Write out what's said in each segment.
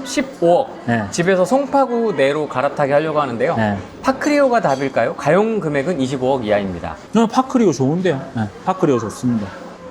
15억. 네. 집에서 송파구 내로 갈아타게 하려고 하는데요. 네. 파크리오가 답일까요? 가용 금액은 25억 이하입니다. 저는 파크리오 좋은데요. 네, 파크리오 좋습니다.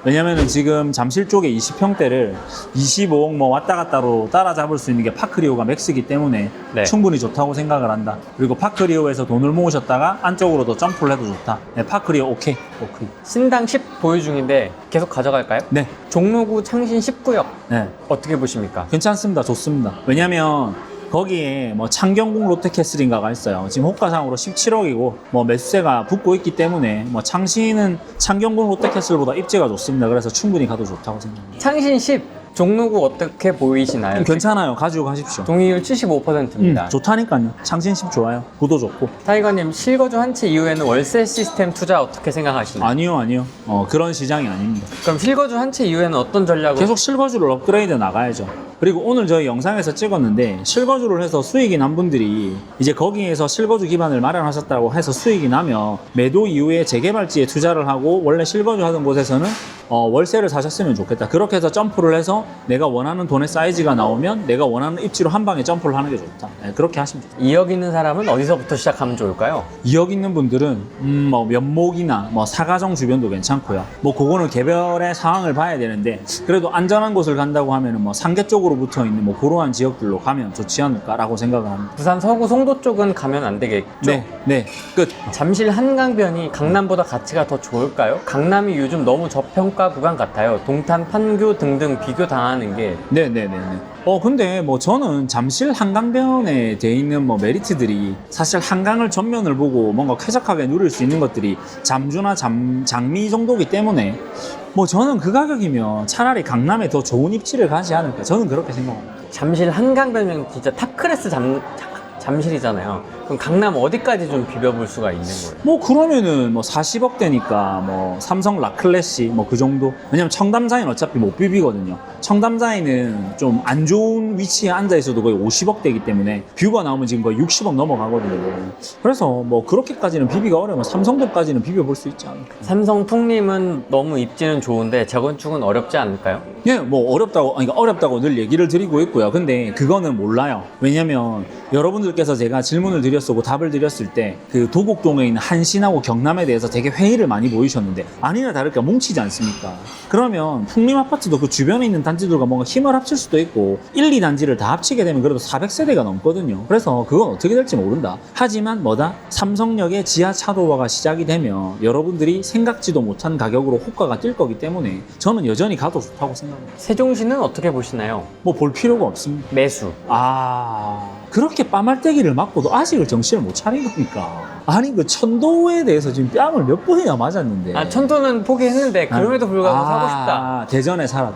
왜냐면은 지금 잠실 쪽에 20평대를 25억 뭐 왔다 갔다로 따라잡을 수 있는 게 파크리오가 맥스이기 때문에 네. 충분히 좋다고 생각을 한다. 그리고 파크리오에서 돈을 모으셨다가 안쪽으로 더 점프를 해도 좋다. 네, 파크리오 오케이. 오케이. 신당 10 보유 중인데 계속 가져갈까요? 네. 종로구 창신 19역 네. 어떻게 보십니까? 괜찮습니다. 좋습니다. 왜냐면 거기에 뭐 창경궁 롯데캐슬인가가 있어요. 지금 호가상으로 17억이고 뭐 매수세가 붙고 있기 때문에 뭐 창신은 창경궁 롯데캐슬보다 입지가 좋습니다. 그래서 충분히 가도 좋다고 생각합니다. 창신 10 종로구 어떻게 보이시나요? 괜찮아요. 가지고 가십시오. 동의율 75%입니다. 좋다니까요. 창신십 좋아요. 구도 좋고. 타이거님, 실거주 한 채 이후에는 월세 시스템 투자 어떻게 생각하시나요? 아니요. 그런 시장이 아닙니다. 그럼 실거주 한 채 이후에는 어떤 전략으로? 계속 실거주를 업그레이드 나가야죠. 그리고 오늘 저희 영상에서 찍었는데 실거주를 해서 수익이 난 분들이 이제 거기에서 실거주 기반을 마련하셨다고 해서 수익이 나면 매도 이후에 재개발지에 투자를 하고 원래 실거주 하던 곳에서는 월세를 사셨으면 좋겠다. 그렇게 해서 점프를 해서 내가 원하는 돈의 사이즈가 나오면 내가 원하는 입지로 한 방에 점프를 하는 게 좋다. 네, 그렇게 하시면 좋다. 2억 있는 사람은 어디서부터 시작하면 좋을까요? 2억 있는 분들은 뭐 면목이나 뭐 사가정 주변도 괜찮고요. 뭐 그거는 개별의 상황을 봐야 되는데 그래도 안전한 곳을 간다고 하면은 뭐 상계 쪽으로 붙어 있는 뭐 그러한 지역들로 가면 좋지 않을까라고 생각을 합니다. 부산 서구 송도 쪽은 가면 안 되겠죠? 네, 끝. 잠실 한강변이 강남보다 가치가 더 좋을까요? 강남이 요즘 너무 저평가 구간 같아요. 동탄, 판교 등등 비교 당하는 게. 네. 근데 뭐 저는 잠실 한강변에 돼 있는 뭐 메리트들이 사실 한강을 전면을 보고 뭔가 쾌적하게 누릴 수 있는 것들이 잠주나 장미 정도기 때문에 뭐 저는 그 가격이면 차라리 강남에 더 좋은 입지를 가지 않을까. 저는 그렇게 생각합니다. 잠실 한강변은 진짜 탑클래스 잠실이잖아요. 그럼 강남 어디까지 좀 비벼볼 수가 있는 거예요? 뭐 그러면은 뭐 40억대니까 뭐 삼성 라클래시 뭐 그 정도. 왜냐면 청담사이는 어차피 못 비비거든요. 청담사이는 좀 안 좋은 위치에 앉아 있어도 거의 50억대이기 때문에 뷰가 나오면 지금 거의 60억 넘어가거든요. 그래서 뭐 그렇게까지는 비비가 어려우면 삼성도까지는 비벼볼 수 있지 않을까. 삼성 풍림은 너무 입지는 좋은데 재건축은 어렵지 않을까요? 예, 뭐 어렵다고 늘 얘기를 드리고 있고요. 근데 그거는 몰라요. 왜냐면 여러분들께서 제가 질문을 드렸고 답을 드렸을 때 그 도곡동에 있는 한신하고 경남에 대해서 되게 회의를 많이 보이셨는데 아니나 다를까 뭉치지 않습니까? 그러면 풍림 아파트도 그 주변에 있는 단지들과 뭔가 힘을 합칠 수도 있고 1, 2단지를 다 합치게 되면 그래도 400세대가 넘거든요. 그래서 그건 어떻게 될지 모른다. 하지만 삼성역의 지하 차도화가 시작이 되면 여러분들이 생각지도 못한 가격으로 호가가 뛸 거기 때문에 저는 여전히 가도 좋다고 생각합니다. 세종시는 어떻게 보시나요? 뭐 볼 필요가 없습니다. 매수. 그렇게 빠말대기를 맞고도 아직을 정신을 못 차린 겁니까? 아니 그 천도에 대해서 지금 뺨을 몇 번이나 맞았는데. 천도는 포기했는데 그럼에도 불구하고 사고 싶다. 대전에 살아.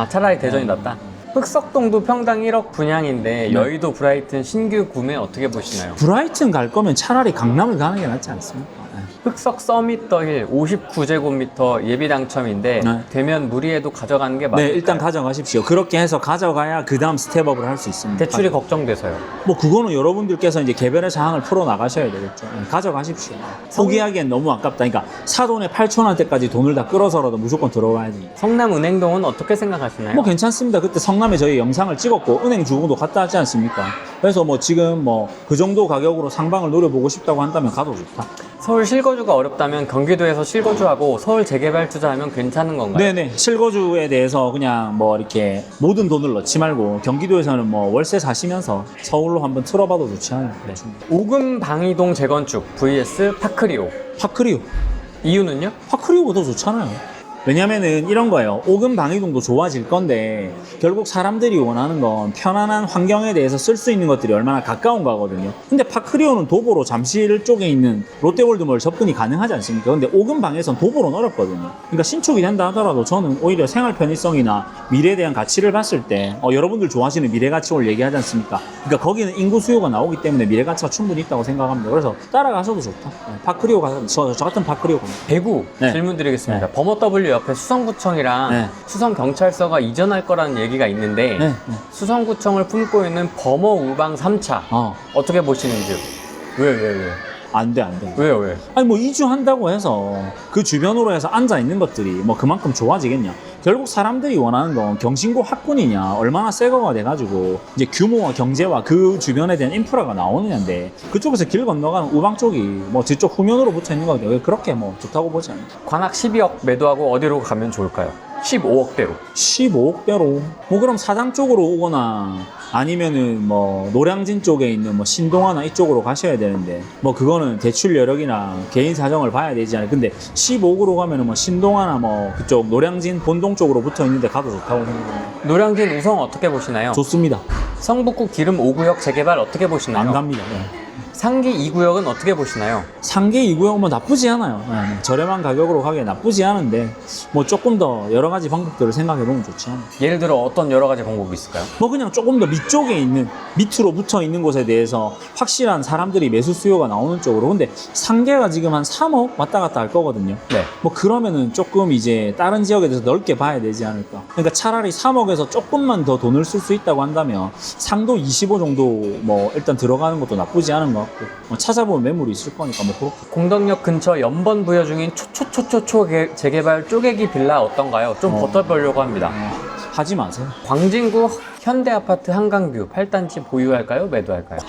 차라리 대전이 낫다. 흑석동도 평당 1억 분양인데 여의도 브라이튼 신규 구매 어떻게 보시나요? 브라이튼 갈 거면 차라리 강남을 가는 게 낫지 않습니까? 흑석 서밋 더힐 59제곱미터 예비 당첨인데 네. 되면 무리해도 가져가는 게 맞을까요? 네, 일단 가져가십시오. 그렇게 해서 가져가야 그 다음 스텝업을 할 수 있습니다. 대출이 걱정돼서요. 뭐 그거는 여러분들께서 이제 개별의 사항을 풀어 나가셔야 되겠죠. 가져가십시오. 포기하기엔 너무 아깝다. 그러니까 사돈의 8천원대까지 돈을 다 끌어서라도 무조건 들어가야지. 성남 은행동은 어떻게 생각하시나요? 뭐 괜찮습니다. 그때 성남에 저희 영상을 찍었고 은행 주공도 갔다 하지 않습니까? 그래서 뭐 지금 뭐 그 정도 가격으로 상방을 노려보고 싶다고 한다면 가도 좋다. 서울 실거주가 어렵다면 경기도에서 실거주하고 서울 재개발 투자하면 괜찮은 건가요? 네네. 실거주에 대해서 그냥 뭐 이렇게 모든 돈을 넣지 말고 경기도에서는 뭐 월세 사시면서 서울로 한번 틀어봐도 좋지 않을까. 네. 오금 방이동 재건축 vs 파크리오. 파크리오. 이유는요? 파크리오가 더 좋잖아요. 왜냐면은 이런 거예요. 오금 방위동도 좋아질 건데 결국 사람들이 원하는 건 편안한 환경에 대해서 쓸 수 있는 것들이 얼마나 가까운 거거든요. 근데 파크리오는 도보로 잠실 쪽에 있는 롯데월드몰 접근이 가능하지 않습니까? 근데 오금 방에선 도보로는 어렵거든요. 그러니까 신축이 된다 하더라도 저는 오히려 생활 편의성이나 미래에 대한 가치를 봤을 때 여러분들 좋아하시는 미래 가치를 얘기하지 않습니까? 그러니까 거기는 인구 수요가 나오기 때문에 미래 가치가 충분히 있다고 생각합니다. 그래서 따라가셔도 좋다. 파크리오 가서 저 같은 파크리오 갑니다. 대구 네. 질문 드리겠습니다. 범어W 옆에 수성구청이랑 네. 수성경찰서가 이전할 거라는 얘기가 있는데 네. 수성구청을 품고 있는 범어우방 3차 어떻게 보시는지요? 왜? 안 돼. 왜요? 아니 뭐 이주한다고 해서 그 주변으로 해서 앉아 있는 것들이 뭐 그만큼 좋아지겠냐? 결국 사람들이 원하는 건 경신고 학군이냐, 얼마나 새 거가 돼가지고 이제 규모와 경제와 그 주변에 대한 인프라가 나오느냐인데, 그쪽에서 길 건너가는 우방 쪽이 뭐 저쪽 후면으로 붙어 있는 건데 왜 그렇게 뭐 좋다고 보지 않아요. 관악 12억 매도하고 어디로 가면 좋을까요? 15억대로. 15억대로 뭐 그럼 사당 쪽으로 오거나 아니면은 뭐 노량진 쪽에 있는 뭐 신동아나 이쪽으로 가셔야 되는데, 뭐 그거는 대출 여력이나 개인 사정을 봐야 되지 않아요. 근데 15억으로 가면은 뭐 신동아나 뭐 그쪽 노량진 본동 쪽으로 붙어 있는데 가도 좋다고 생각합니다. 노량진 우성 어떻게 보시나요? 좋습니다. 성북구 기름 5구역 재개발 어떻게 보시나요? 안 갑니다. 네. 상기 2구역은 어떻게 보시나요? 상계 2구역 뭐 나쁘지 않아요. 네, 저렴한 가격으로 가기에 나쁘지 않은데 뭐 조금 더 여러 가지 방법들을 생각해 보면 좋지 않아요. 예를 들어 어떤 여러 가지 방법이 있을까요? 뭐 그냥 조금 더 밑쪽에 있는, 밑으로 붙어 있는 곳에 대해서 확실한 사람들이 매수 수요가 나오는 쪽으로. 근데 상계가 지금 한 3억 왔다 갔다 할 거거든요. 네. 뭐 그러면은 조금 이제 다른 지역에 대해서 넓게 봐야 되지 않을까. 그러니까 차라리 3억에서 조금만 더 돈을 쓸 수 있다고 한다면 상도 25 정도 뭐 일단 들어가는 것도 나쁘지 않은 것 같고, 뭐 찾아보면 매물이 있을 거니까 뭐 그렇게. 공덕역 근처 연번 부여 중인 초초초초초 재개발 쪼개기 빌라 어떤가요? 좀 버텨보려고 합니다. 하지 마세요. 광진구 현대아파트 한강뷰 8단지 보유할까요? 매도할까요?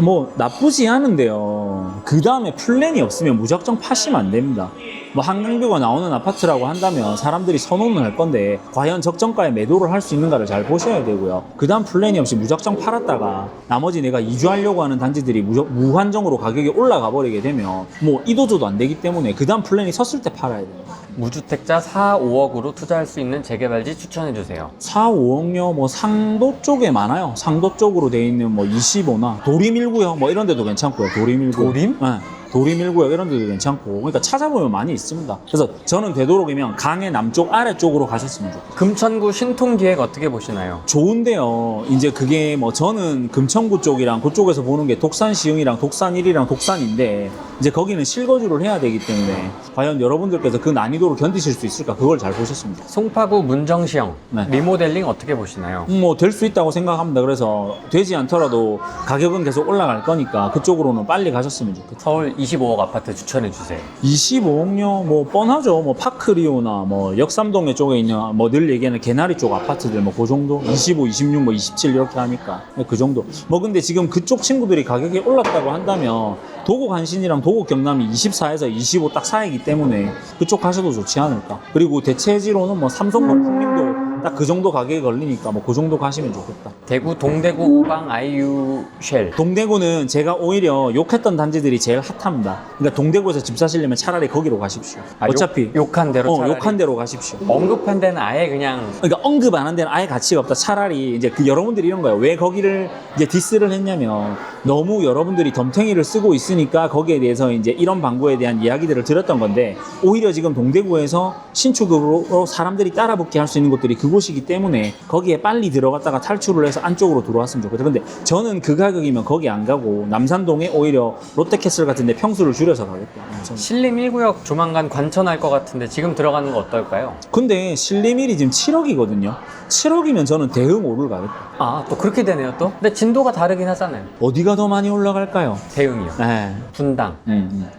뭐 나쁘지 않은데요. 그 다음에 플랜이 없으면 무작정 파시면 안 됩니다. 뭐 한강뷰가 나오는 아파트라고 한다면 사람들이 선호는 할 건데 과연 적정가에 매도를 할 수 있는가를 잘 보셔야 되고요. 그 다음 플랜이 없이 무작정 팔았다가 나머지 내가 이주하려고 하는 단지들이 무한정으로 가격이 올라가 버리게 되면 뭐 이도저도 안 되기 때문에 그 다음 플랜이 섰을 때 팔아야 돼요. 무주택자 4, 5억으로 투자할 수 있는 재개발지 추천해주세요. 4, 5억요. 뭐 상도 쪽에 많아요. 상도 쪽으로 돼 있는 뭐 25나 도림일구역 뭐 이런 데도 괜찮고요. 도림일구. 도림? 네. 도림일구역 이런 데도 괜찮고. 그러니까 찾아보면 많이 있습니다. 그래서 저는 되도록이면 강의 남쪽 아래쪽으로 가셨으면 좋겠어요. 금천구 신통기획 어떻게 보시나요? 좋은데요. 이제 그게 뭐 저는 금천구 쪽이랑 그쪽에서 보는 게 독산시흥이랑 독산일이랑 독산인데, 이제 거기는 실거주를 해야 되기 때문에 과연 여러분들께서 그 난이도를 견디실 수 있을까, 그걸 잘 보셨습니다. 송파구 문정시형 네. 리모델링 어떻게 보시나요? 뭐 될 수 있다고 생각합니다. 그래서 되지 않더라도 가격은 계속 올라갈 거니까 그쪽으로는 빨리 가셨으면 좋겠어요. 서울 25억 아파트 추천해주세요. 25억요? 뭐 뻔하죠. 뭐 파크리오나 뭐 역삼동에 쪽에 있는 뭐 늘 얘기하는 개나리 쪽 아파트들 뭐 그 정도? 25, 26, 뭐 27 이렇게 하니까 그 정도. 뭐 근데 지금 그쪽 친구들이 가격이 올랐다고 한다면 도곡 한신이랑 도곡 경남이 24에서 25 딱 사이기 때문에 그쪽 가셔도 좋지 않을까. 그리고 대체지로는 뭐 삼성동 풍림도 딱 그 정도 가격이 걸리니까 뭐 그 정도 가시면 좋겠다. 대구 동대구 우방 아이유 쉘. 동대구는 제가 오히려 욕했던 단지들이 제일 핫합니다. 그러니까 동대구에서 집 사시려면 차라리 거기로 가십시오. 어차피 욕한 대로 차라리. 욕한 대로 가십시오. 언급한 데는 아예 그냥 그러니까 언급 안 한 데는 아예 가치가 없다. 차라리 이제 그 여러분들이 이런 거예요. 왜 거기를 이제 디스를 했냐면 너무 여러분들이 덤탱이를 쓰고 있으니까 거기에 대해서 이제 이런 방구에 대한 이야기들을 드렸던 건데, 오히려 지금 동대구에서 신축으로 사람들이 따라붙게 할 수 있는 곳들이 그곳이기 때문에 거기에 빨리 들어갔다가 탈출을 해서 안쪽으로 들어왔으면 좋겠어요. 근데 저는 그 가격이면 거기 안 가고 남산동에 오히려 롯데캐슬 같은 데 평수를 줄여서 가겠다. 신림 1구역 조만간 관천할 것 같은데 지금 들어가는 거 어떨까요? 근데 신림일이 지금 7억이거든요. 7억이면 저는 대흥 5를 가겠다. 아, 또 그렇게 되네요 또? 근데 진도가 다르긴 하잖아요. 어디가 더 많이 올라갈까요? 대응이요. 네. 분당.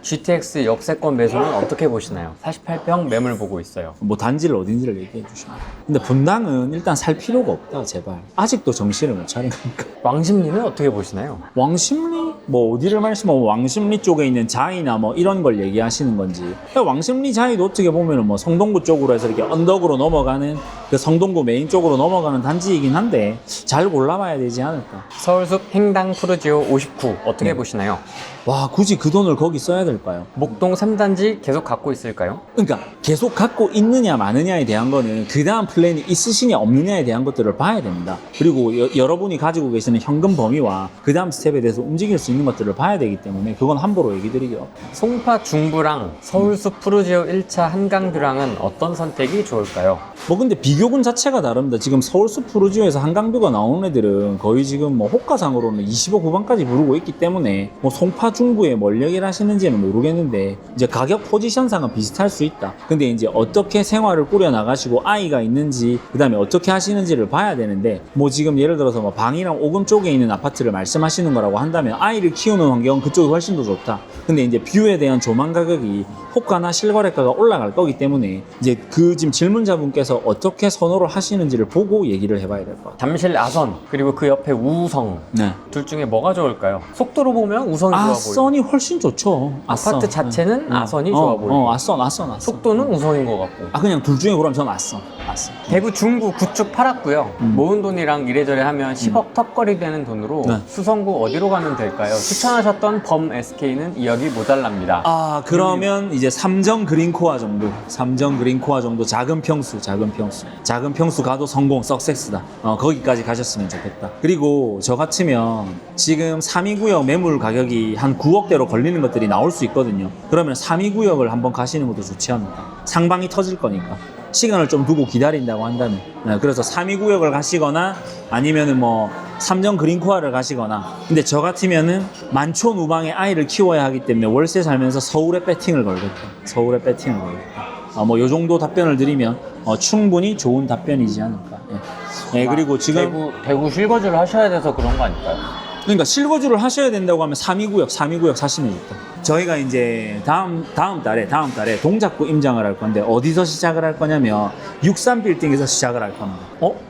GTX 역세권 매수는 어떻게 보시나요? 48평 매물 보고 있어요. 뭐 단지를 어딘지를 얘기해 주시면. 근데 분당은 일단 살 필요가 없다, 제발. 아직도 정신을 못 차리니까. 왕십리는 어떻게 보시나요? 왕십리? 뭐 어디를 말씀하면 왕십리 쪽에 있는 자이나 뭐 이런 걸 얘기하시는 건지. 왕십리 자이도 어떻게 보면은 뭐 성동구 쪽으로 해서 이렇게 언덕으로 넘어가는 그 성동구 메인 쪽으로 넘어가는 단지이긴 한데 잘 골라봐야 되지 않을까. 서울숲 행당 푸르지오 59 어떻게 네. 보시나요? 와, 굳이 그 돈을 거기 써야 될까요? 목동 3단지 계속 갖고 있을까요? 그러니까 계속 갖고 있느냐 마느냐에 대한 거는 그 다음 플랜이 있으시냐 없느냐에 대한 것들을 봐야 됩니다. 그리고 여러분이 가지고 계시는 현금 범위와 그 다음 스텝에 대해서 움직일 수 있는 것들을 봐야 되기 때문에 그건 함부로 얘기 드리기가 없습니다. 송파 중부랑 서울숲 푸르지오 1차 한강뷰랑은 어떤 선택이 좋을까요? 뭐 근데 비교군 자체가 다릅니다. 지금 서울숲 푸르지오에서 한강뷰가 나오는 애들은 거의 지금 뭐 호가상으로는 25 후반까지 부르고 있기 때문에 뭐 송파 중부에 뭘 얘기를 하시는지는 모르겠는데 이제 가격 포지션상은 비슷할 수 있다. 근데 이제 어떻게 생활을 꾸려 나가시고 아이가 있는지 그 다음에 어떻게 하시는지를 봐야 되는데, 뭐 지금 예를 들어서 뭐 방이랑 오금 쪽에 있는 아파트를 말씀하시는 거라고 한다면 아이를 키우는 환경은 그쪽이 훨씬 더 좋다. 근데 이제 뷰에 대한 조망 가격이 호가나 실거래가가 올라갈 거기 때문에 이제 그 지금 질문자분께서 어떻게 선호를 하시는지를 보고 얘기를 해봐야 될 것 같아요. 잠실 아선 그리고 그 옆에 우성 네. 둘 중에 뭐가 좋을까요? 속도로 보면 우성이 좋아 보여요. 아선이 훨씬 좋죠. 아파트 자체는 응. 아선이 좋아 보여요. 아선. 속도는 우성인 것 같고. 그냥 둘 중에 그럼 전 아선. 대구 중구 구축 팔았고요. 모은 돈이랑 이래저래 하면 10억 턱걸이 되는 돈으로 네. 수성구 어디로 가면 될까요? 추천하셨던 범 SK는 2억이 모자랍니다. 아, 그러면 이제 삼정 그린코아 정도. 삼정 그린코아 정도 작은 평수. 작은 평수 가도 성공, 석세스다. 거기까지 가셨으면 좋겠다. 그리고 저 같으면 지금 3위구역 매물 가격이 한 9억대로 걸리는 것들이 나올 수 있거든요. 그러면 3위구역을 한번 가시는 것도 좋지 않을까. 상방이 터질 거니까. 시간을 좀 두고 기다린다고 한다면. 네, 그래서 3위구역을 가시거나 아니면은 뭐 삼정 그린코아를 가시거나. 근데 저 같으면은 만초누방의 아이를 키워야 하기 때문에 월세 살면서 서울에 배팅을 걸겠다. 뭐 요 정도 답변을 드리면 충분히 좋은 답변이지 않을까. 네, 그리고 지금 대구 실거주를 하셔야 돼서 그런 거 아닐까요? 그러니까 실거주를 하셔야 된다고 하면 3위구역 사시면 좋다. 저희가 이제 다음 달에 동작구 임장을 할 건데 어디서 시작을 할 거냐면 63빌딩에서 시작을 할 겁니다.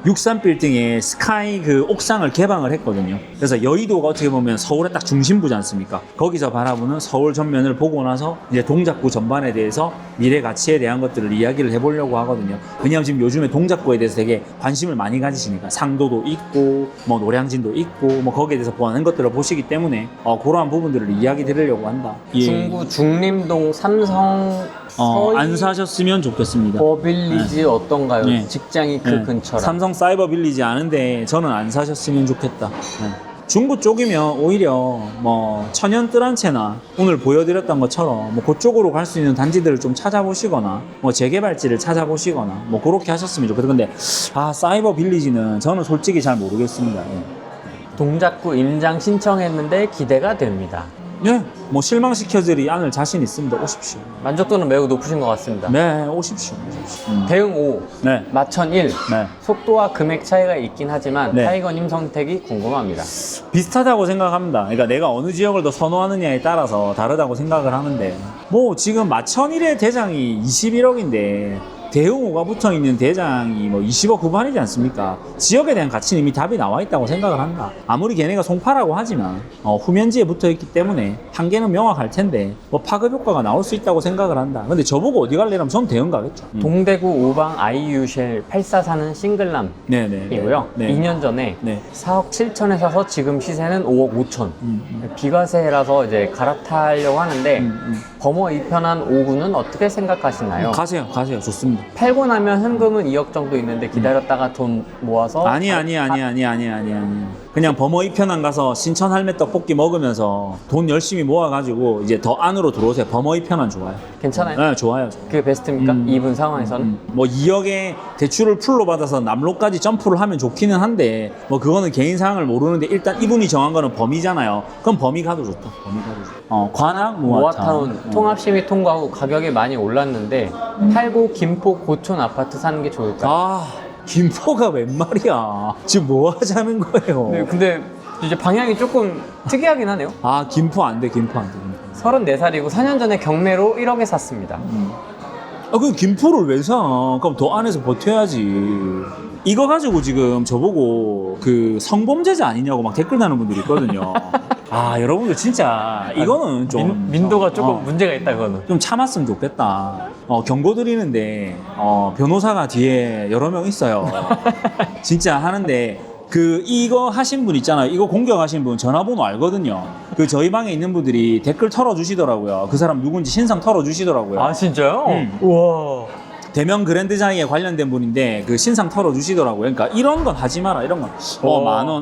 63빌딩에 스카이 그 옥상을 개방을 했거든요. 그래서 여의도가 어떻게 보면 서울의 딱 중심부지 않습니까? 거기서 바라보는 서울 전면을 보고 나서 이제 동작구 전반에 대해서 미래 가치에 대한 것들을 이야기를 해보려고 하거든요. 왜냐하면 지금 요즘에 동작구에 대해서 되게 관심을 많이 가지시니까 상도도 있고 뭐 노량진도 있고 뭐 거기에 대해서 보완한 것들을 보시기 때문에 그러한 부분들을 이야기 드리려고 한다. 중구 중림동 삼성 안 사셨으면 좋겠습니다. 버빌리지 어떤가요? 네. 직장이 그 네. 근처라. 삼성 사이버 빌리지 아는데 저는 안 사셨으면 좋겠다. 네. 중구 쪽이면 오히려 뭐 천연 뜰한채나 오늘 보여드렸던 것처럼 뭐 그쪽으로 갈 수 있는 단지들을 좀 찾아보시거나 뭐 재개발지를 찾아보시거나 뭐 그렇게 하셨으면 좋겠다. 근데 사이버 빌리지는 저는 솔직히 잘 모르겠습니다. 동작구 임장 신청했는데 기대가 됩니다. 예, 뭐 실망시켜드리 않을 자신 있습니다. 오십시오. 만족도는 매우 높으신 것 같습니다. 네, 오십시오. 대응 5, 네. 마천 1. 네. 속도와 금액 차이가 있긴 하지만 네. 타이거님 선택이 궁금합니다. 비슷하다고 생각합니다. 그러니까 내가 어느 지역을 더 선호하느냐에 따라서 다르다고 생각을 하는데 뭐 지금 마천일의 대장이 21억인데 대응호가 붙어있는 대장이 뭐 20억 후반이지 않습니까? 지역에 대한 가치는 이미 답이 나와 있다고 생각을 한다. 아무리 걔네가 송파라고 하지만 후면지에 붙어있기 때문에 한계는 명확할 텐데 뭐 파급 효과가 나올 수 있다고 생각을 한다. 근데 저보고 어디 갈래라면 전 대응 가겠죠. 동대구 오방 아이유쉘 84사는 싱글남이고요. 네네. 네. 2년 전에 네. 4억 7천에 사서 지금 시세는 5억 5천. 비과세라서 이제 갈아타려고 하는데 범어 2편한 5구는 어떻게 생각하시나요? 가세요. 좋습니다. 팔고 나면 현금은 2억 정도 있는데 기다렸다가 돈 모아서 아니. 그냥 범어 2편안 가서 신천 할매 떡볶이 먹으면서 돈 열심히 모아가지고 이제 더 안으로 들어오세요. 범어 2편안 좋아요. 괜찮아요? 네, 좋아요. 그게 베스트입니까? 이분 상황에서는? 뭐 2억에 대출을 풀로 받아서 남로까지 점프를 하면 좋기는 한데 뭐 그거는 개인 사항을 모르는데 일단 이분이 정한 거는 범위잖아요. 그럼 범위 가도 좋다. 관악 모아타운 통합심의 통과후 가격이 많이 올랐는데 팔고 김포 고촌 아파트 사는 게 좋을까요? 김포가 웬 말이야. 지금 뭐 하자는 거예요? 네, 근데 이제 방향이 조금 특이하긴 하네요. 김포 안 돼. 34살이고 4년 전에 경매로 1억에 샀습니다. 그럼 김포를 왜 사? 그럼 더 안에서 버텨야지. 이거 가지고 지금 저보고 그 성범죄자 아니냐고 막 댓글 다는 분들이 있거든요. 여러분들 진짜 이거는 좀 민도가 조금 문제가 있다 그거는. 좀 참았으면 좋겠다. 경고 드리는데 변호사가 뒤에 여러 명 있어요. 진짜 하는데 이거 하신 분 있잖아요. 이거 공격하신 분 전화번호 알거든요. 저희 방에 있는 분들이 댓글 털어주시더라고요. 그 사람 누군지 신상 털어주시더라고요. 진짜요? 우와. 대명 그랜드자이에 관련된 분인데 신상 털어주시더라고요. 그러니까 이런 건 하지 마라. 이런 건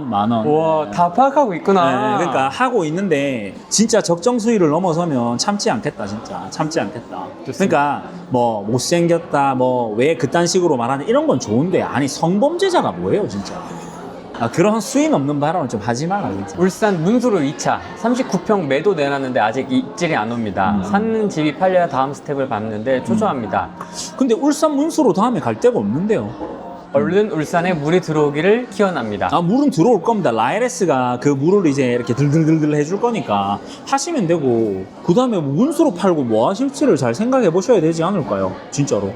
만 원. 와, 다 파악하고 있구나. 네, 그러니까 하고 있는데 진짜 적정 수위를 넘어서면 참지 않겠다. 그러니까 뭐 못생겼다, 뭐 왜 그딴 식으로 말하는 이런 건 좋은데 성범죄자가 뭐예요 진짜. 그런 수위 넘는 발언은 좀 하지 마라 진짜. 울산 문수로 2차 39평 매도 내놨는데 아직 입질이 안 옵니다. 사는 집이 팔려야 다음 스텝을 밟는데 초조합니다. 근데 울산 문수로 다음에 갈 데가 없는데요. 얼른 울산에 물이 들어오기를 기원합니다. 아, 물은 들어올 겁니다. 라이레스가 그 물을 이제 이렇게 들들들들 해줄 거니까 하시면 되고, 그 다음에 문수로 팔고 뭐 하실지를 잘 생각해 보셔야 되지 않을까요? 진짜로.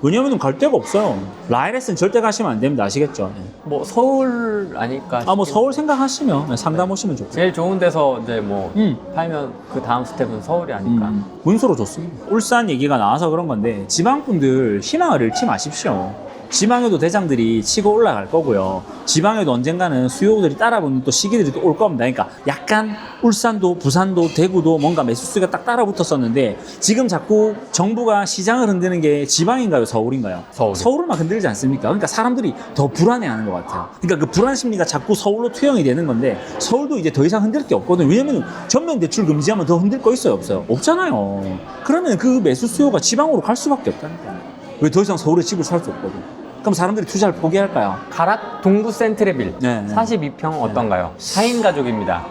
왜냐면은 갈 데가 없어요. 라이레스는 절대 가시면 안 됩니다. 아시겠죠? 뭐 서울 아닐까 아, 뭐 싶긴 서울 생각하시면 상담 오시면 좋겠어요. 제일 좋은 데서 이제 뭐 팔면 그 다음 스텝은 서울이 아닐까. 문서로 좋습니다. 울산 얘기가 나와서 그런 건데 지방분들 희망을 잃지 마십시오. 지방에도 대장들이 치고 올라갈 거고요. 지방에도 언젠가는 수요들이 따라붙는 또 시기들이 또 올 겁니다. 그러니까 약간 울산도 부산도 대구도 뭔가 매수수가 딱 따라붙었었는데 지금 자꾸 정부가 시장을 흔드는 게 지방인가요? 서울인가요? 서울. 막 흔들지 않습니까? 그러니까 사람들이 더 불안해하는 것 같아요. 그러니까 그 불안 심리가 자꾸 서울로 투영이 되는 건데 서울도 이제 더 이상 흔들 게 없거든요. 왜냐면 전면 대출 금지하면 더 흔들 거 있어요? 없어요? 없잖아요. 그러면 그 매수 수요가 지방으로 갈 수밖에 없다니까요. 왜 더 이상 서울에 집을 살 수 없거든. 그럼 사람들이 투자를 포기할까요? 가락 동부 센트레빌 네. 42평 어떤가요? 4인 가족입니다.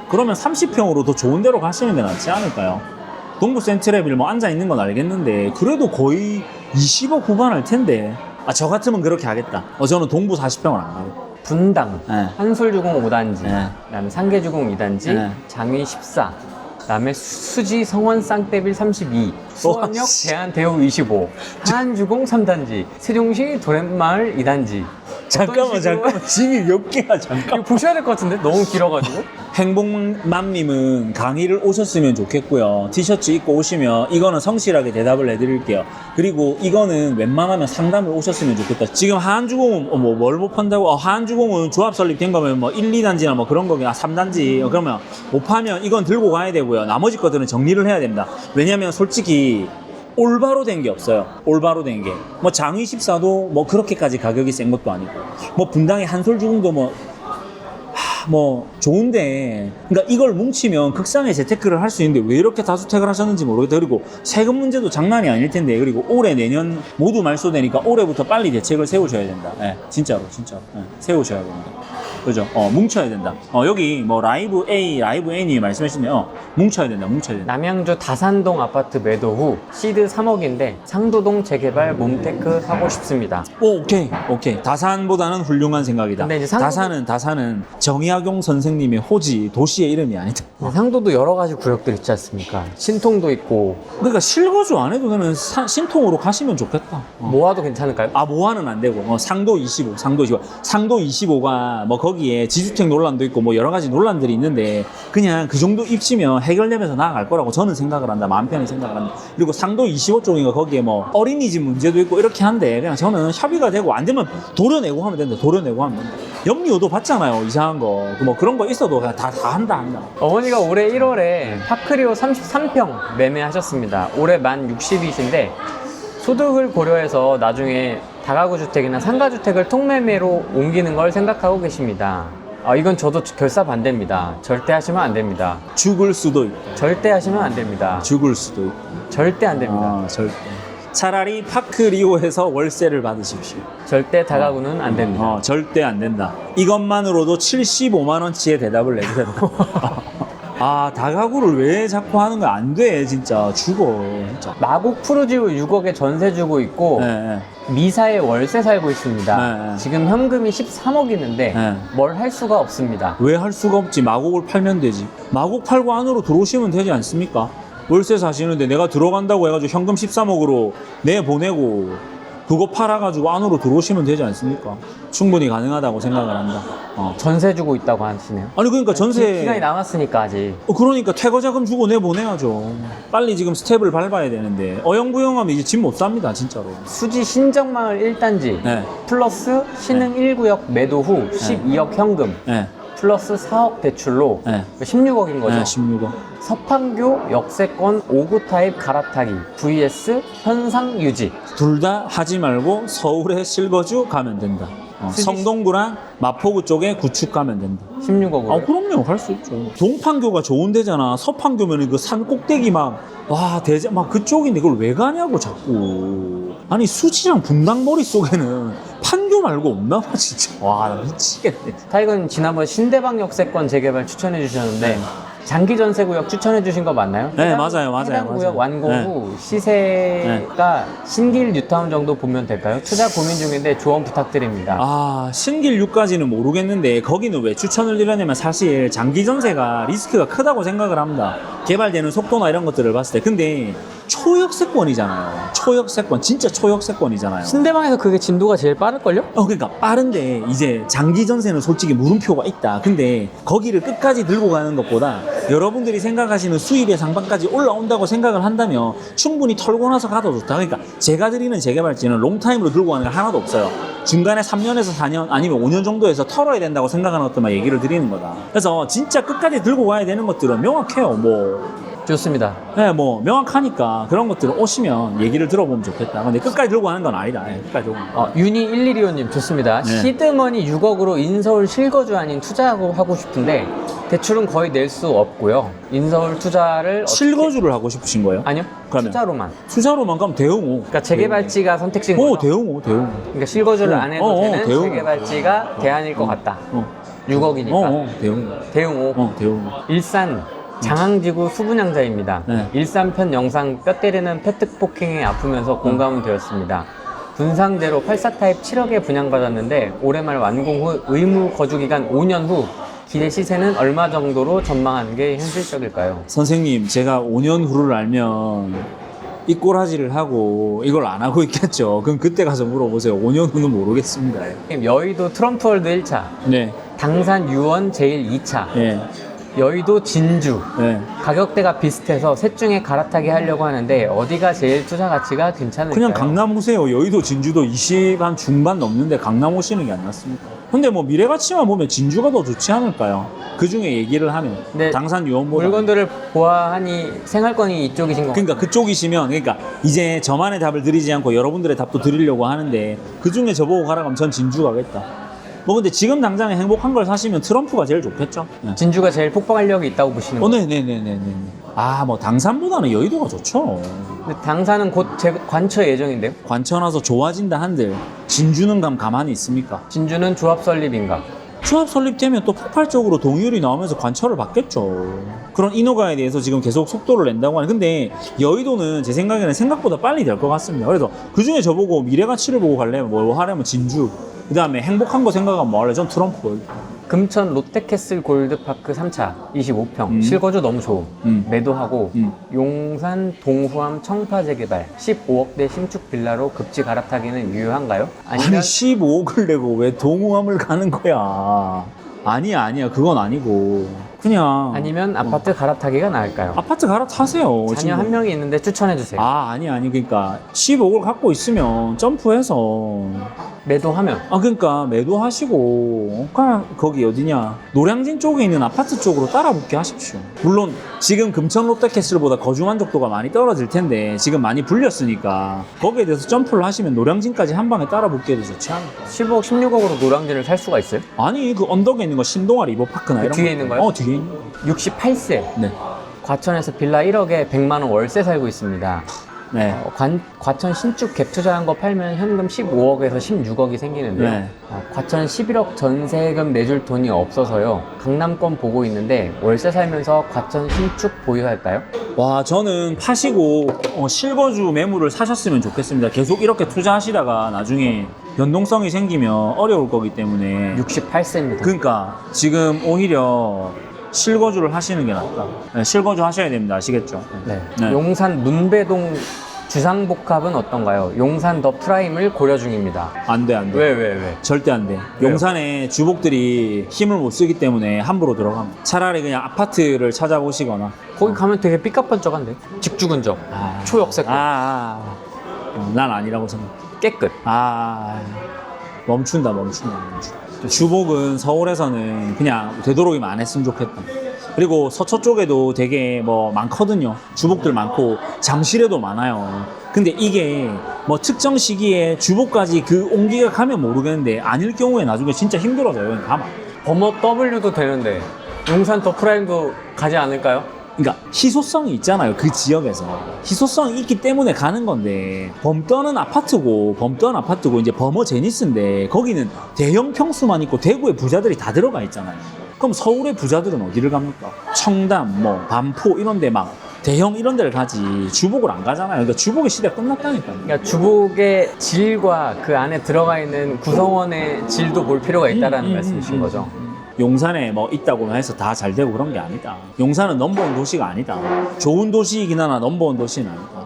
그러면 30평으로 더 좋은 데로 가시는 게 낫지 않을까요? 동부 센트레빌 뭐 앉아 있는 건 알겠는데 그래도 거의 20억 후반할 텐데. 아, 저 같으면 그렇게 하겠다. 저는 동부 40평을 안 가요. 분당, 네. 한솔주공 5단지, 네. 그다음에 상계주공 2단지, 네. 장위 14, 그다음에 수지 성원 쌍떼빌 32, 수원역 씨. 대한대우 25, 한주공 3단지, 세종시 도랜마을 2단지. 잠깐만. 집이 몇 개야, 잠깐. 이거 보셔야 될 것 같은데 너무 길어가지고. 행복맘님은 강의를 오셨으면 좋겠고요. 티셔츠 입고 오시면 이거는 성실하게 대답을 해드릴게요. 그리고 이거는 웬만하면 상담을 오셨으면 좋겠다. 지금 하안주공은 뭐 뭘 못 판다고? 하안주공은 조합 설립된 거면 뭐 1, 2단지나 뭐 그런 거긴 3단지 그러면 못 파면 이건 들고 가야 되고요. 나머지 것들은 정리를 해야 됩니다. 왜냐면 솔직히 올바로 된 게 없어요. 올바로 된 게. 뭐 장위 14도 뭐 그렇게까지 가격이 센 것도 아니고 뭐 분당의 한솔주공도 뭐 좋은데, 그러니까 이걸 뭉치면 극상의 재테크를 할 수 있는데 왜 이렇게 다주택을 하셨는지 모르겠다. 그리고 세금 문제도 장난이 아닐 텐데, 그리고 올해 내년 모두 말소되니까 올해부터 빨리 대책을 세우셔야 된다. 네, 진짜로 세우셔야 됩니다. 그죠? 뭉쳐야 된다. 여기 뭐 라이브 A님이 말씀하시네요. 뭉쳐야 된다. 남양주 다산동 아파트 매도 후 시드 3억인데 상도동 재개발 몸테크 하고 싶습니다. 오케이. 다산보다는 훌륭한 생각이다. 근데 이제 다산은 정약용 선생님의 호지, 도시의 이름이 아니다. 상도도 여러 가지 구역들 있지 않습니까? 신통도 있고. 그러니까 실거주 안 해도 되는 신통으로 가시면 좋겠다. 모아도 괜찮을까요? 아, 모아는 안 되고, 상도 25. 상도 25가 뭐 거기에 지주택 논란도 있고 뭐 여러 가지 논란들이 있는데 그냥 그 정도 입지면 해결되면서 나아갈 거라고 저는 생각을 한다. 마음 편히 생각을 한다. 그리고 상도 25 쪽인가 거기에 뭐 어린이집 문제도 있고 이렇게 한데 그냥 저는 협의가 되고 안 되면 도려내고 하면 된다. 염리호도 받잖아요. 이상한 거. 뭐 그런 거 있어도 그냥 다 한다. 어머니가 올해 1월에 파크리오 33평 매매하셨습니다. 올해 만 60이신데 소득을 고려해서 나중에 다가구 주택이나 상가 주택을 통매매로 옮기는 걸 생각하고 계십니다. 이건 저도 결사 반대입니다. 절대 하시면 안 됩니다. 죽을 수도 있다. 절대 하시면 안 됩니다. 죽을 수도 있다. 절대 안 됩니다. 절대. 차라리 파크리오에서 월세를 받으십시오. 절대 다가구는 안 됩니다. 절대 안 된다. 이것만으로도 75만 원치의 대답을 내드려야 다가구를 왜 자꾸 하는 거야? 안 돼, 진짜. 죽어, 진짜. 마곡 푸르지오 6억에 전세 주고 있고 네. 미사에 월세 살고 있습니다. 네. 지금 현금이 13억 있는데 네. 뭘 할 수가 없습니다. 왜 할 수가 없지? 마곡을 팔면 되지. 마곡 팔고 안으로 들어오시면 되지 않습니까? 월세 사시는데 내가 들어간다고 해가지고 현금 13억으로 내보내고 그거 팔아가지고 안으로 들어오시면 되지 않습니까? 충분히 가능하다고 생각을 한다. 전세 주고 있다고 하시네요. 아니 그러니까 전세 기간이 남았으니까 아직. 그러니까 퇴거자금 주고 내보내야죠. 빨리 지금 스텝을 밟아야 되는데 어영부영하면 이제 집 못 삽니다 진짜로. 수지 신정마을 1단지 네. 플러스 신흥 1구역 매도 후 12억 현금 네. 플러스 4억 대출로 네. 16억인 거죠. 네, 16억. 서판교 역세권 5구 타입 갈아타기 vs 현상 유지. 둘 다 하지 말고 서울에 실거주 가면 된다. 성동구랑 마포구 쪽에 구축 가면 된다. 16억으로. 그럼요. 할 수 있죠. 동판교가 좋은 데잖아. 서판교면 그 산 꼭대기 막 그쪽인데 그걸 왜 가냐고 자꾸. 아니 수지랑 분당 머릿속에는 판교 말고 없나 봐 진짜. 와, 나 미치겠네. 타이거는 지난번 신대방 역세권 재개발 추천해 주셨는데 장기 전세 구역 추천해 주신 거 맞나요? 네, 맞아요. 해당 구역 맞아요. 완공 네. 후 시세가 신길 뉴타운 정도 보면 될까요? 투자 고민 중인데 조언 부탁드립니다. 아, 신길류까지는 모르겠는데 거기는 왜 추천을 드렸냐면 사실 장기 전세가 리스크가 크다고 생각을 합니다. 개발되는 속도나 이런 것들을 봤을 때. 근데 초역세권이잖아요. 초역세권, 진짜 초역세권이잖아요. 신대방에서 그게 진도가 제일 빠를걸요? 그러니까 빠른데 이제 장기 전세는 솔직히 물음표가 있다. 근데 거기를 끝까지 들고 가는 것보다 여러분들이 생각하시는 수입의 상반까지 올라온다고 생각을 한다면 충분히 털고 나서 가도 좋다. 그러니까 제가 드리는 재개발지는 롱타임으로 들고 가는 게 하나도 없어요. 중간에 3년에서 4년 아니면 5년 정도에서 털어야 된다고 생각하는 것들만 얘기를 드리는 거다. 그래서 진짜 끝까지 들고 가야 되는 것들은 명확해요. 좋습니다. 네, 명확하니까 그런 것들을 오시면 얘기를 들어보면 좋겠다. 근데 끝까지 들고 가는 건 아니다. 네, 끝까지 들고 가는 건. 유니 1125님 좋습니다. 네. 시드머니 6억으로 인서울 실거주 아닌 하고 싶은데 대출은 거의 낼 수 없고요. 인서울 투자를 실거주를 하고 싶으신 거예요? 아니요. 그러면? 투자로만. 투자로만 가면 대응호. 그러니까 재개발지가 선택지인 오, 거죠. 대응호. 그러니까 실거주를 안 해도 되는 대응호. 재개발지가 대안일 것 같다. 6억이니까. 대응호. 대응호. 대응호. 일산 장항지구 수분양자입니다. 네. 일산편 영상 뼈 때리는 페트 폭행에 아프면서 공감은 되었습니다. 분상대로 84 타입 7억에 분양받았는데 올해 말 완공 후 의무 거주 기간 5년 후 기대 시세는 얼마 정도로 전망하는 게 현실적일까요? 선생님, 제가 5년 후를 알면 이 꼬라지를 하고 이걸 안 하고 있겠죠. 그럼 그때 가서 물어보세요. 5년 후는 모르겠습니다. 여의도 트럼프월드 1차, 네. 당산 유원 제일 2차, 네. 여의도 진주. 네. 가격대가 비슷해서 셋 중에 갈아타기 하려고 하는데 어디가 제일 투자 가치가 괜찮을까요? 그냥 강남 오세요. 여의도 진주도 20 한 중반 넘는데 강남 오시는 게 안 낫습니까? 근데 미래 가치만 보면 진주가 더 좋지 않을까요? 그 중에 얘기를 하면 네. 당산 유원보다 물건들을 보아하니 생활권이 이쪽이신 것 같아요. 그러니까 그쪽이시면 그러니까 이제 저만의 답을 드리지 않고 여러분들의 답도 드리려고 하는데 그 중에 저보고 가라 그러면 전 진주 가겠다. 근데 지금 당장에 행복한 걸 사시면 트럼프가 제일 좋겠죠. 네. 진주가 제일 폭발력이 있다고 보시는 거예요? 네네네네네. 당산보다는 여의도가 좋죠. 근데 당사는 곧 관처 예정인데요? 관천 와서 좋아진다 한들 진주는 가만히 있습니까? 진주는 조합 설립인가? 조합 설립되면 또 폭발적으로 동의율이 나오면서 관철을 받겠죠. 그런 인허가에 대해서 지금 계속 속도를 낸다고 하는. 근데 여의도는 제 생각에는 생각보다 빨리 될 것 같습니다. 그래서 그 중에 저보고 미래 가치를 보고 가려면 뭐 하려면 진주. 그 다음에 행복한 거 생각하면 뭐 할래? 전 트럼프. 금천 롯데캐슬 골드파크 3차 25평 실거주 너무 좋음 매도하고 용산 동후암 청파 재개발 15억대 신축 빌라로 급지 갈아타기는 유효한가요? 아니 아니면 15억을 내고 왜 동우암을 가는 거야? 아니야 그건 아니고 그냥 아니면 아파트 갈아타기가 나을까요? 아파트 갈아타세요. 자녀 지금. 한 명이 있는데 추천해 주세요. 아니 그러니까 15억을 갖고 있으면 점프해서 매도하면 그러니까 매도하시고 그냥 거기 어디냐 노량진 쪽에 있는 아파트 쪽으로 따라 붙게 하십시오. 물론 지금 금천 롯데캐슬보다 거주 만족도가 많이 떨어질 텐데 지금 많이 불렸으니까 거기에 대해서 점프를 하시면 노량진까지 한 방에 따라 붙게 해도 좋지 않을까. 15억 16억으로 노량진을 살 수가 있어요? 아니 그 언덕에 있는 거 신동아 리버파크나 그 이런 뒤에 거. 있는 거요? 뒤에 있는 거. 68세 네. 과천에서 빌라 1억에 100만 원 월세 살고 있습니다. 네. 과천 신축 갭 투자한 거 팔면 현금 15억에서 16억이 생기는데요. 네. 과천 11억 전세금 내줄 돈이 없어서요. 강남권 보고 있는데 월세 살면서 과천 신축 보유할까요? 와, 저는 파시고 실거주 매물을 사셨으면 좋겠습니다. 계속 이렇게 투자하시다가 나중에 변동성이 생기면 어려울 거기 때문에 68세입니다. 그러니까 지금 오히려 실거주를 하시는 게 낫다. 네, 실거주 하셔야 됩니다. 아시겠죠? 네. 네. 용산 문배동 주상복합은 어떤가요? 용산 더 프라임을 고려 중입니다. 안 돼. 왜? 절대 안 돼. 왜요? 용산에 주복들이 힘을 못 쓰기 때문에 함부로 들어갑니다. 차라리 그냥 아파트를 찾아보시거나. 거기 가면 되게 삐까뻔쩍한데? 직주근적, 초역세권, 난 아니라고 생각해. 깨끗. 멈춘다. 주복은 서울에서는 그냥 되도록이면 안 했으면 좋겠다. 그리고 서초 쪽에도 되게 많거든요. 주복들 많고 잠실에도 많아요. 근데 이게 특정 시기에 주복까지 그 온기가 가면 모르겠는데 아닐 경우에 나중에 진짜 힘들어져요. 가만. 범어 W도 되는데 용산 더 프라임도 가지 않을까요? 그러니까 희소성이 있잖아요. 그 지역에서 희소성이 있기 때문에 가는 건데 범떠는 아파트고 이제 범어 제니스인데 거기는 대형 평수만 있고 대구의 부자들이 다 들어가 있잖아요. 그럼 서울의 부자들은 어디를 갑니까? 청담, 뭐 반포 이런 데 막 대형 이런 데를 가지 주복을 안 가잖아요. 그러니까 주복의 시대 끝났다니까요. 그러니까 주복의 질과 그 안에 들어가 있는 구성원의 질도 볼 필요가 있다라는 말씀이신 거죠. 용산에 뭐 있다고 해서 다 잘 되고 그런 게 아니다. 용산은 넘버원 도시가 아니다. 좋은 도시이긴 하나 넘버원 도시는 아니다.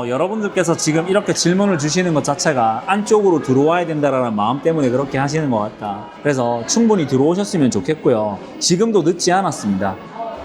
여러분들께서 지금 이렇게 질문을 주시는 것 자체가 안쪽으로 들어와야 된다라는 마음 때문에 그렇게 하시는 것 같다. 그래서 충분히 들어오셨으면 좋겠고요. 지금도 늦지 않았습니다.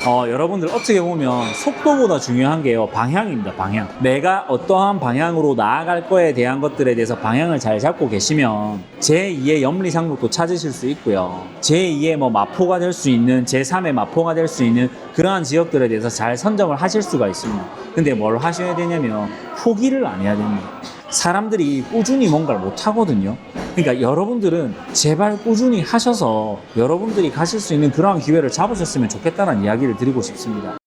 여러분들 어떻게 보면 속도보다 중요한 게요, 방향입니다. 방향. 내가 어떠한 방향으로 나아갈 거에 대한 것들에 대해서 방향을 잘 잡고 계시면 제2의 염리상록도 찾으실 수 있고요. 제2의 뭐 마포가 될 수 있는, 제3의 마포가 될 수 있는 그러한 지역들에 대해서 잘 선점을 하실 수가 있습니다. 근데 뭘 하셔야 되냐면 포기를 안 해야 됩니다. 사람들이 꾸준히 뭔가를 못 하거든요. 그러니까 여러분들은 제발 꾸준히 하셔서 여러분들이 가실 수 있는 그러한 기회를 잡으셨으면 좋겠다는 이야기를 드리고 싶습니다.